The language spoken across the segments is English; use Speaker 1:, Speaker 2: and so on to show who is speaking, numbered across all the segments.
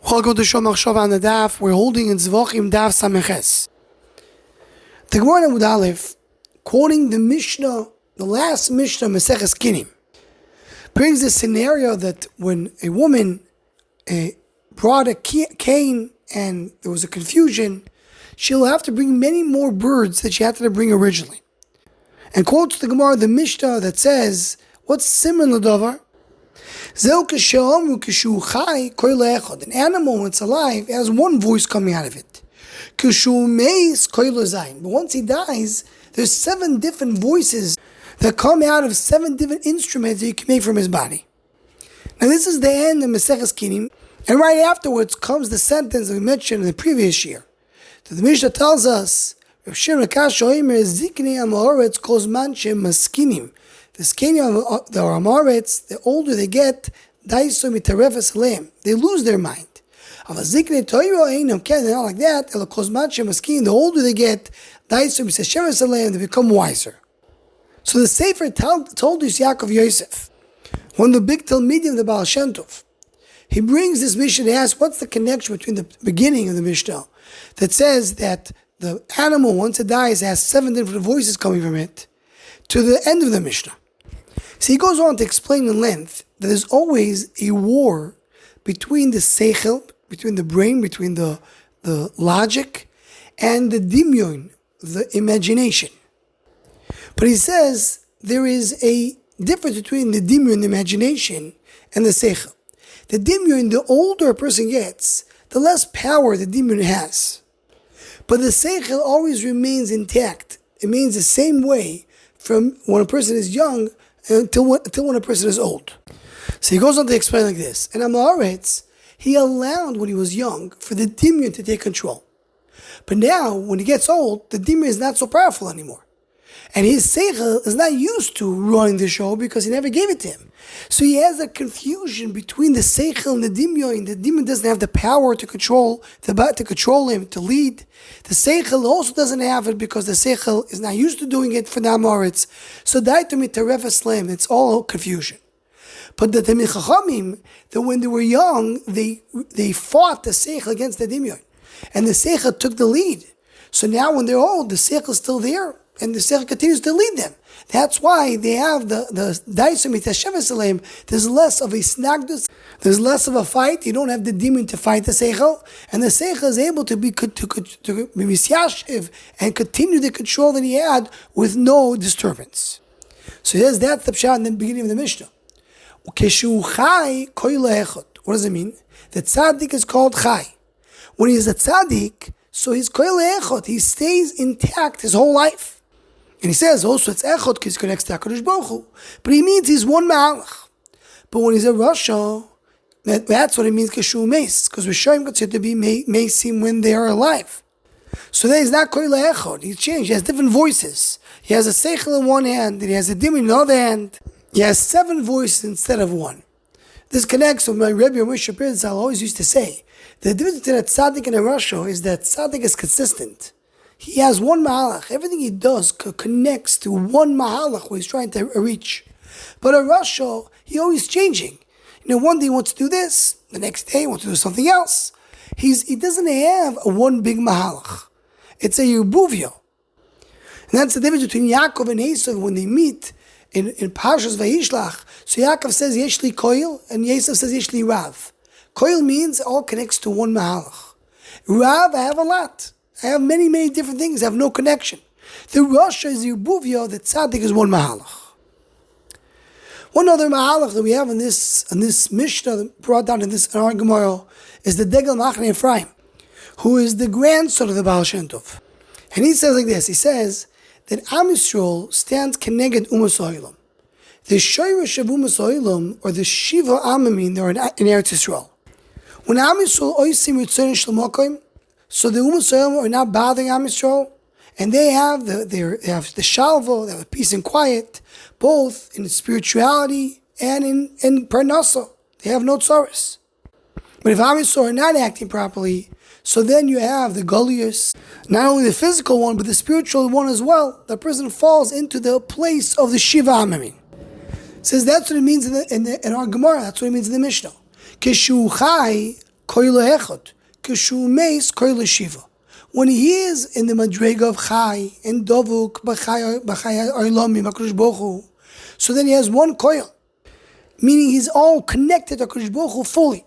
Speaker 1: Welcome to Shom Achshava on the Daf. We're holding in Zevachim Daf Sameches. The Gemara Amud Aleph, quoting the Mishnah, the last Mishnah, Maseches Kinim, brings the scenario that when a woman brought a cane and there was a confusion, she'll have to bring many more birds that she had to bring originally. And quotes the Gemara, the Mishnah that says, what's similar to davar? An animal, when it's alive, it has one voice coming out of it. But once he dies, there's 7 different voices that come out of 7 different instruments that you can make from his body. Now this is the end of Maseches Kinim, and right afterwards comes the sentence that we mentioned in the previous year. That the Mishnah tells us, the skin of the Amoritz, the older they get, they lose their mind. They're not like that. The older they get, they become wiser. So the Sefer told us Yaakov Yosef, one of the big Talmidim of the Baal Shem Tov. He brings this Mishnah to ask, what's the connection between the beginning of the Mishnah that says that the animal, once it dies, has 7 different voices coming from it, to the end of the Mishnah. So he goes on to explain in length that there's always a war between the seichel, between the brain, between the logic, and the dimyon, the imagination. But he says there is a difference between the dimyon, the imagination, and the seichel. The dimyon, the older a person gets, the less power the dimyon has. But the seichel always remains intact. It means the same way from when a person is young until when a person is old. So he goes on to explain like this. And Amoritz, he allowed when he was young for the dimyon to take control. But now, when he gets old, the dimyon is not so powerful anymore. And his seichel is not used to running the show because he never gave it to him. So he has a confusion between the seichel and the dimyon. The dimyon doesn't have the power to control him, to lead. The seichel also doesn't have it because the seichel is not used to doing it for the Amoritz. So it's all confusion. But the Talmid Chachamim, that when they were young, they fought the seichel against the dimyon. And the seichel took the lead. So now when they're old, the seichel is still there. And the seichel continues to lead them. That's why they have the daisum mitashevesaleim. There's less of a snagdus. There's less of a fight. You don't have the demon to fight the seichel, and the seichel is able to be misyashiv and continue the control that he had with no disturbance. So that's the pshat in the beginning of the Mishnah. What does it mean? The tzaddik is called chai. When he's a tzaddik, so he's koil echot. He stays intact his whole life. And he says also it's echot because he connects to HaKadosh Baruch Hu. But he means he's one ma'alach. But when he's a rasha, that's what it means keshu meis. Because Rishonim consider to be meisim when they are alive. So that he's not koil echot. He's changed. He has different voices. He has a seichel in one hand, and he has a dim in the other hand. He has 7 voices instead of 1. This connects with my Rebbe Moshe Pirzal always used to say. The difference between a tzaddik and a rasha is that tzaddik is consistent. He has one mahalach. Everything he does connects to one mahalach where he's trying to reach. But a rasha, he always changing. One day he wants to do this, the next day he wants to do something else. He doesn't have a one big mahalach. It's a yubuvio. And that's the difference between Yaakov and Esav when they meet in Parshas Vayishlach. So Yaakov says Yeshli Koil and Esav says Yeshli Rav. Koil means it all connects to one mahalach. Rav, I have a lot. I have many, many different things. I have no connection. The Rasha is Yubuvia, the Tzaddik is one Mahalach. One other Mahalach that we have in this Mishnah brought down in our Gemara is the Degel Machne Ephraim, who is the grandson of the Baal Shem Tov. And he says like this, he says that Am Yisrael stands Keneged Umas Ha'olam. The Shoyrish of Umas Ha'olam, or the Shiva Amamim, they're in Eretz Yisrael. When Am Yisrael Oisim Yitzon Shlomokim, so the Umas Ha'olam are not bothering Am Yisrael, and they have the shalvo, they have the peace and quiet, both in spirituality and in parnasa. They have no tzoros. But if Am Yisrael are not acting properly, so then you have the golius, not only the physical one, but the spiritual one as well. The person falls into the place of the Shiva Amamim. Says that's what it means in our Gemara. That's what it means in the Mishnah. Keshu chai koyle echad, kishu meis koyle shiva. When he is in the madrega of chai and dovuk b'chai olamim HaKadosh Baruch Hu, so then he has one koil, meaning he's all connected to HaKadosh Baruch Hu fully.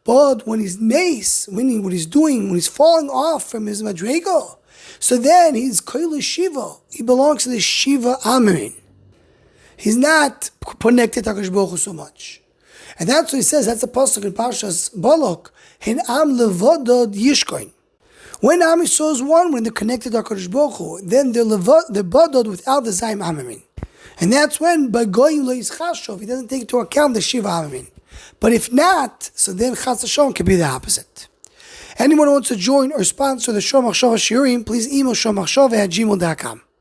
Speaker 1: But when he's meis, meaning what he's doing, when he's falling off from his madrega, so then he's koyle shiva. He belongs to the shiva amirin. He's not connected to HaKadosh Baruch Hu so much. And that's what he says, that's the pasuk in Parshas Balak, Hen am levodod yishkoin. When Am Yisrael is one, when they're connected to HaKadosh Baruch Hu, then they're bodod without the Zayim Amimin. And that's when, by goyim lo yischashov, he doesn't take into account the Shiva Amimin. But if not, so then Chas Hashem can be the opposite. Anyone who wants to join or sponsor the Shomachshava Shiurim, please email shomachshava@gmail.com.